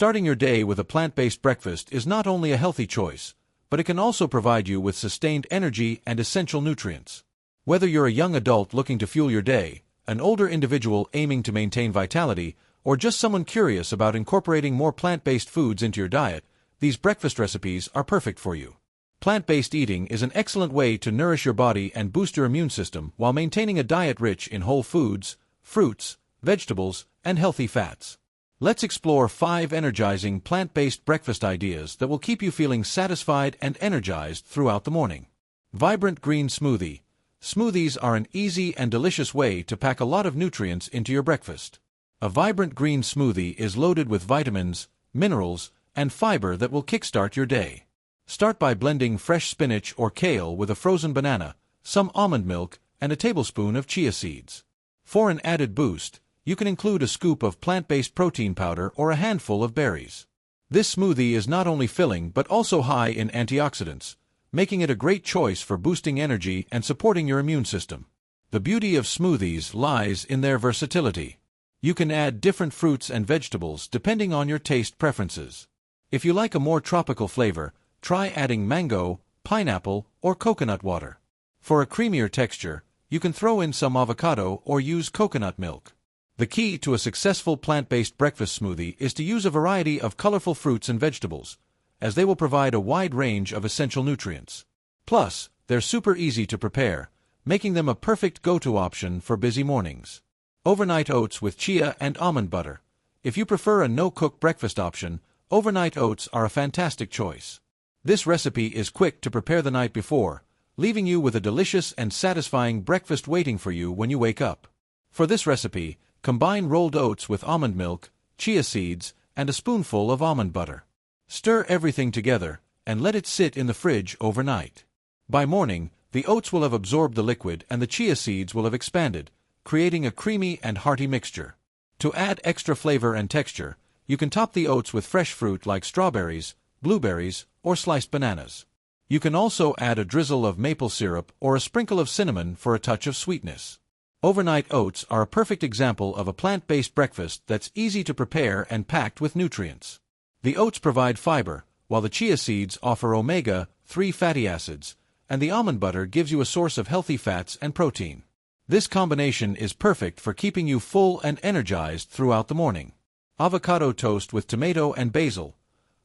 Starting your day with a plant-based breakfast is not only a healthy choice, but it can also provide you with sustained energy and essential nutrients. Whether you're a young adult looking to fuel your day, an older individual aiming to maintain vitality, or just someone curious about incorporating more plant-based foods into your diet, these breakfast recipes are perfect for you. Plant-based eating is an excellent way to nourish your body and boost your immune system while maintaining a diet rich in whole foods, fruits, vegetables, and healthy fats. Let's explore 5 energizing plant-based breakfast ideas that will keep you feeling satisfied and energized throughout the morning. Vibrant green smoothie. Smoothies are an easy and delicious way to pack a lot of nutrients into your breakfast. A vibrant green smoothie is loaded with vitamins, minerals, and fiber that will kickstart your day. Start by blending fresh spinach or kale with a frozen banana, some almond milk, and a tablespoon of chia seeds. For an added boost, you can include a scoop of plant-based protein powder or a handful of berries. This smoothie is not only filling but also high in antioxidants, making it a great choice for boosting energy and supporting your immune system. The beauty of smoothies lies in their versatility. You can add different fruits and vegetables depending on your taste preferences. If you like a more tropical flavor, try adding mango, pineapple, or coconut water. For a creamier texture, you can throw in some avocado or use coconut milk. The key to a successful plant-based breakfast smoothie is to use a variety of colorful fruits and vegetables, as they will provide a wide range of essential nutrients. Plus, they're super easy to prepare, making them a perfect go-to option for busy mornings. Overnight oats with chia and almond butter. If you prefer a no-cook breakfast option, overnight oats are a fantastic choice. This recipe is quick to prepare the night before, leaving you with a delicious and satisfying breakfast waiting for you when you wake up. For this recipe, combine rolled oats with almond milk, chia seeds, and a spoonful of almond butter. Stir everything together, and let it sit in the fridge overnight. By morning, the oats will have absorbed the liquid and the chia seeds will have expanded, creating a creamy and hearty mixture. To add extra flavor and texture, you can top the oats with fresh fruit like strawberries, blueberries, or sliced bananas. You can also add a drizzle of maple syrup or a sprinkle of cinnamon for a touch of sweetness. Overnight oats are a perfect example of a plant-based breakfast that's easy to prepare and packed with nutrients. The oats provide fiber, while the chia seeds offer omega-3 fatty acids, and the almond butter gives you a source of healthy fats and protein. This combination is perfect for keeping you full and energized throughout the morning. Avocado toast with tomato and basil.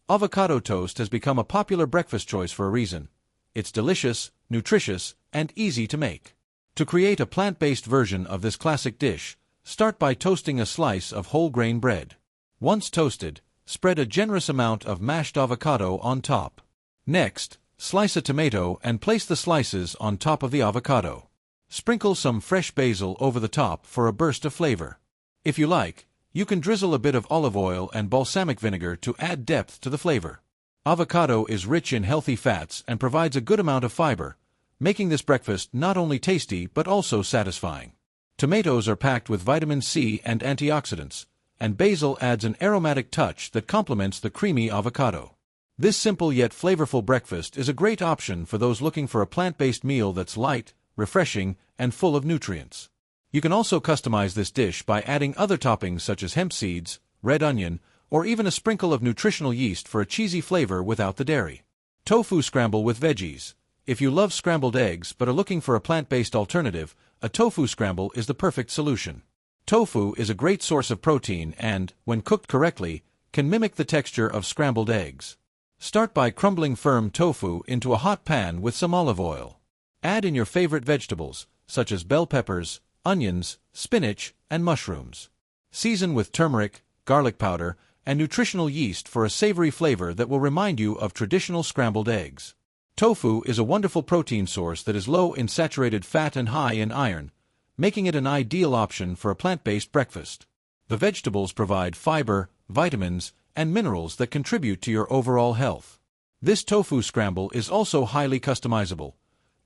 Avocado toast has become a popular breakfast choice for a reason. It's delicious, nutritious, and easy to make. To create a plant-based version of this classic dish, start by toasting a slice of whole grain bread. Once toasted, spread a generous amount of mashed avocado on top. Next, slice a tomato and place the slices on top of the avocado. Sprinkle some fresh basil over the top for a burst of flavor. If you like, you can drizzle a bit of olive oil and balsamic vinegar to add depth to the flavor. Avocado is rich in healthy fats and provides a good amount of fiber, making this breakfast not only tasty but also satisfying. Tomatoes are packed with vitamin C and antioxidants, and basil adds an aromatic touch that complements the creamy avocado. This simple yet flavorful breakfast is a great option for those looking for a plant-based meal that's light, refreshing, and full of nutrients. You can also customize this dish by adding other toppings such as hemp seeds, red onion, or even a sprinkle of nutritional yeast for a cheesy flavor without the dairy. Tofu scramble with veggies. If you love scrambled eggs but are looking for a plant-based alternative, a tofu scramble is the perfect solution. Tofu is a great source of protein and, when cooked correctly, can mimic the texture of scrambled eggs. Start by crumbling firm tofu into a hot pan with some olive oil. Add in your favorite vegetables, such as bell peppers, onions, spinach, and mushrooms. Season with turmeric, garlic powder, and nutritional yeast for a savory flavor that will remind you of traditional scrambled eggs. Tofu is a wonderful protein source that is low in saturated fat and high in iron, making it an ideal option for a plant-based breakfast. The vegetables provide fiber, vitamins, and minerals that contribute to your overall health. This tofu scramble is also highly customizable.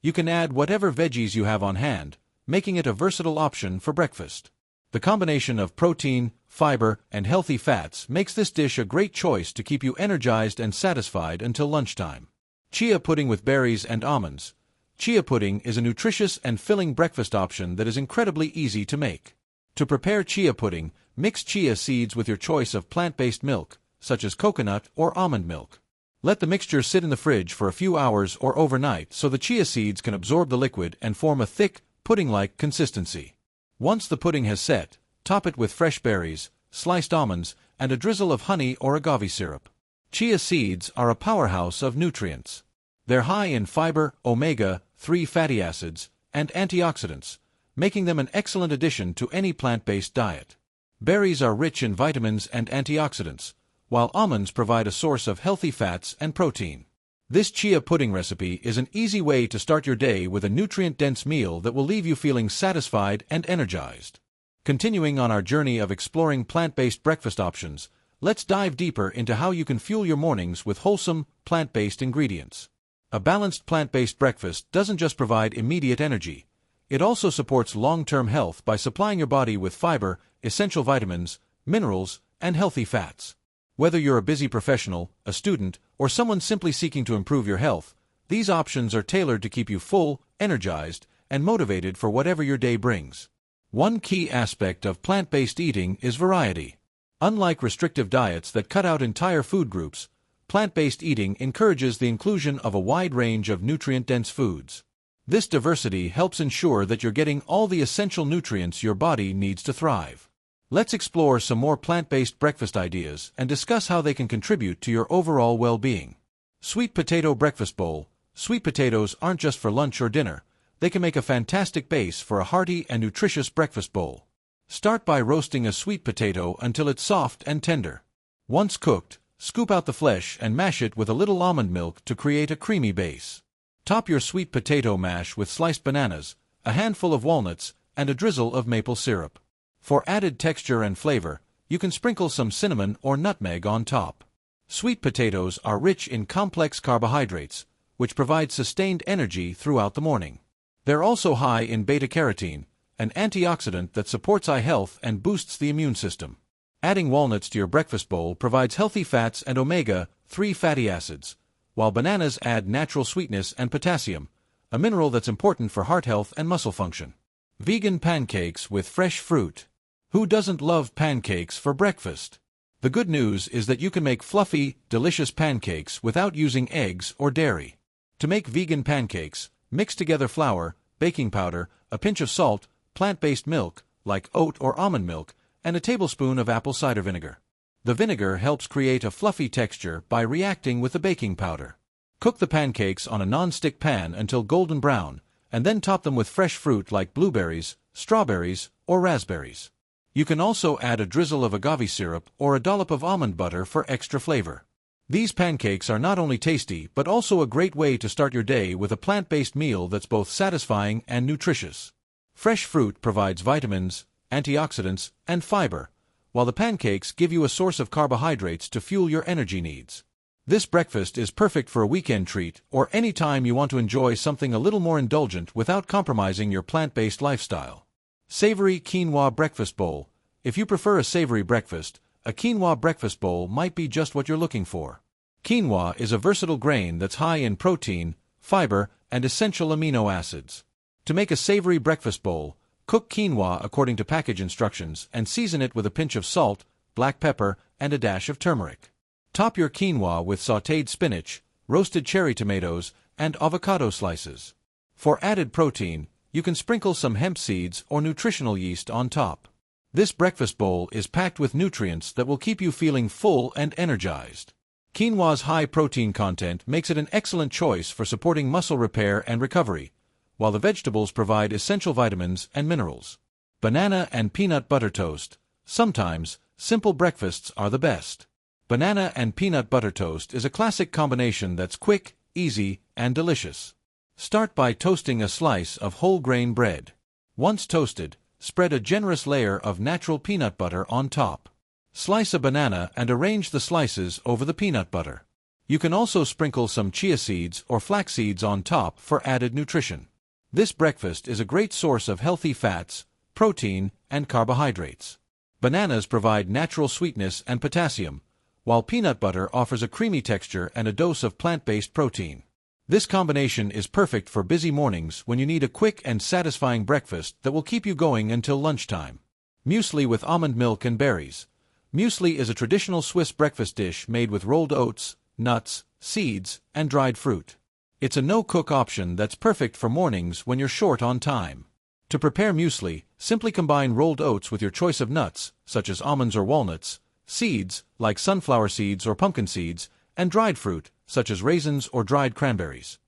You can add whatever veggies you have on hand, making it a versatile option for breakfast. The combination of protein, fiber, and healthy fats makes this dish a great choice to keep you energized and satisfied until lunchtime. Chia pudding with berries and almonds. Chia pudding is a nutritious and filling breakfast option that is incredibly easy to make. To prepare chia pudding, mix chia seeds with your choice of plant-based milk, such as coconut or almond milk. Let the mixture sit in the fridge for a few hours or overnight so the chia seeds can absorb the liquid and form a thick, pudding-like consistency. Once the pudding has set, top it with fresh berries, sliced almonds, and a drizzle of honey or agave syrup. Chia seeds are a powerhouse of nutrients. They're high in fiber, omega-3 fatty acids, and antioxidants, making them an excellent addition to any plant-based diet. Berries are rich in vitamins and antioxidants, while almonds provide a source of healthy fats and protein. This chia pudding recipe is an easy way to start your day with a nutrient-dense meal that will leave you feeling satisfied and energized. Continuing on our journey of exploring plant-based breakfast options, let's dive deeper into how you can fuel your mornings with wholesome, plant-based ingredients. A balanced plant-based breakfast doesn't just provide immediate energy, it also supports long-term health by supplying your body with fiber, essential vitamins, minerals, and healthy fats. Whether you're a busy professional, a student, or someone simply seeking to improve your health, these options are tailored to keep you full, energized, and motivated for whatever your day brings. One key aspect of plant-based eating is variety. Unlike restrictive diets that cut out entire food groups, plant-based eating encourages the inclusion of a wide range of nutrient-dense foods. This diversity helps ensure that you're getting all the essential nutrients your body needs to thrive. Let's explore some more plant-based breakfast ideas and discuss how they can contribute to your overall well-being. Sweet potato breakfast bowl. Sweet potatoes aren't just for lunch or dinner. They can make a fantastic base for a hearty and nutritious breakfast bowl. Start by roasting a sweet potato until it's soft and tender. Once cooked, scoop out the flesh and mash it with a little almond milk to create a creamy base. Top your sweet potato mash with sliced bananas, a handful of walnuts, and a drizzle of maple syrup. For added texture and flavor, you can sprinkle some cinnamon or nutmeg on top. Sweet potatoes are rich in complex carbohydrates, which provide sustained energy throughout the morning. They're also high in beta-carotene, an antioxidant that supports eye health and boosts the immune system. Adding walnuts to your breakfast bowl provides healthy fats and omega-3 fatty acids, while bananas add natural sweetness and potassium, a mineral that's important for heart health and muscle function. Vegan pancakes with fresh fruit. Who doesn't love pancakes for breakfast? The good news is that you can make fluffy, delicious pancakes without using eggs or dairy. To make vegan pancakes, mix together flour, baking powder, a pinch of salt, plant-based milk, like oat or almond milk, and a tablespoon of apple cider vinegar. The vinegar helps create a fluffy texture by reacting with the baking powder. Cook the pancakes on a non-stick pan until golden brown, and then top them with fresh fruit like blueberries, strawberries, or raspberries. You can also add a drizzle of agave syrup or a dollop of almond butter for extra flavor. These pancakes are not only tasty but also a great way to start your day with a plant-based meal that's both satisfying and nutritious. Fresh fruit provides vitamins, antioxidants, and fiber, while the pancakes give you a source of carbohydrates to fuel your energy needs. This breakfast is perfect for a weekend treat or any time you want to enjoy something a little more indulgent without compromising your plant-based lifestyle. Savory quinoa breakfast bowl. If you prefer a savory breakfast, a quinoa breakfast bowl might be just what you're looking for. Quinoa is a versatile grain that's high in protein, fiber, and essential amino acids. To make a savory breakfast bowl, cook quinoa according to package instructions and season it with a pinch of salt, black pepper, and a dash of turmeric. Top your quinoa with sautéed spinach, roasted cherry tomatoes, and avocado slices. For added protein, you can sprinkle some hemp seeds or nutritional yeast on top. This breakfast bowl is packed with nutrients that will keep you feeling full and energized. Quinoa's high protein content makes it an excellent choice for supporting muscle repair and recovery, while the vegetables provide essential vitamins and minerals. Banana and peanut butter toast. Sometimes, simple breakfasts are the best. Banana and peanut butter toast is a classic combination that's quick, easy, and delicious. Start by toasting a slice of whole grain bread. Once toasted, spread a generous layer of natural peanut butter on top. Slice a banana and arrange the slices over the peanut butter. You can also sprinkle some chia seeds or flax seeds on top for added nutrition. This breakfast is a great source of healthy fats, protein, and carbohydrates. Bananas provide natural sweetness and potassium, while peanut butter offers a creamy texture and a dose of plant-based protein. This combination is perfect for busy mornings when you need a quick and satisfying breakfast that will keep you going until lunchtime. Muesli with almond milk and berries. Muesli is a traditional Swiss breakfast dish made with rolled oats, nuts, seeds, and dried fruit. It's a no-cook option that's perfect for mornings when you're short on time. To prepare muesli, simply combine rolled oats with your choice of nuts, such as almonds or walnuts, seeds, like sunflower seeds or pumpkin seeds, and dried fruit, such as raisins or dried cranberries.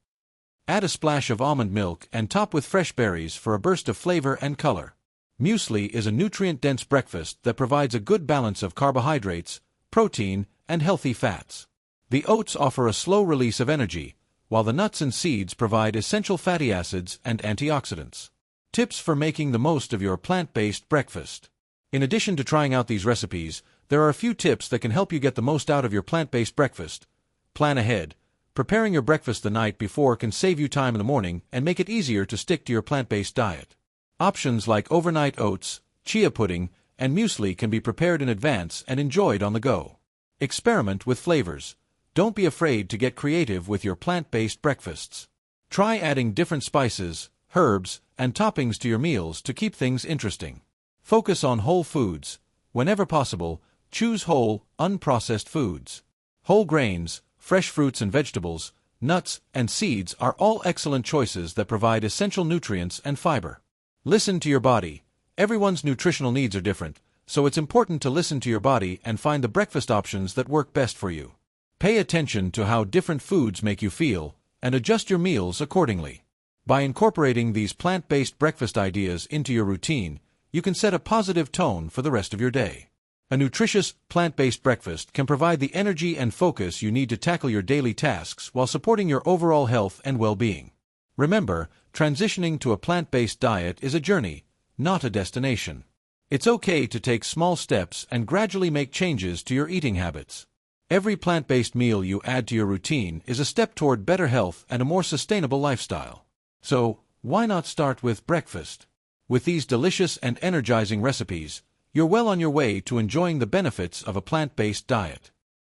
Add a splash of almond milk and top with fresh berries for a burst of flavor and color. Muesli is a nutrient-dense breakfast that provides a good balance of carbohydrates, protein, and healthy fats. The oats offer a slow release of energy, while the nuts and seeds provide essential fatty acids and antioxidants. Tips for making the most of your plant-based breakfast. In addition to trying out these recipes, there are a few tips that can help you get the most out of your plant-based breakfast. Plan ahead. Preparing your breakfast the night before can save you time in the morning and make it easier to stick to your plant-based diet. Options like overnight oats, chia pudding, and muesli can be prepared in advance and enjoyed on the go. Experiment with flavors. Don't be afraid to get creative with your plant-based breakfasts. Try adding different spices, herbs, and toppings to your meals to keep things interesting. Focus on whole foods. Whenever possible, choose whole, unprocessed foods. Whole grains, fresh fruits and vegetables, nuts, and seeds are all excellent choices that provide essential nutrients and fiber. Listen to your body. Everyone's nutritional needs are different, so it's important to listen to your body and find the breakfast options that work best for you. Pay attention to how different foods make you feel, and adjust your meals accordingly. By incorporating these plant-based breakfast ideas into your routine, you can set a positive tone for the rest of your day. A nutritious, plant-based breakfast can provide the energy and focus you need to tackle your daily tasks while supporting your overall health and well-being. Remember, transitioning to a plant-based diet is a journey, not a destination. It's okay to take small steps and gradually make changes to your eating habits. Every plant-based meal you add to your routine is a step toward better health and a more sustainable lifestyle. So, why not start with breakfast? With these delicious and energizing recipes, you're well on your way to enjoying the benefits of a plant-based diet.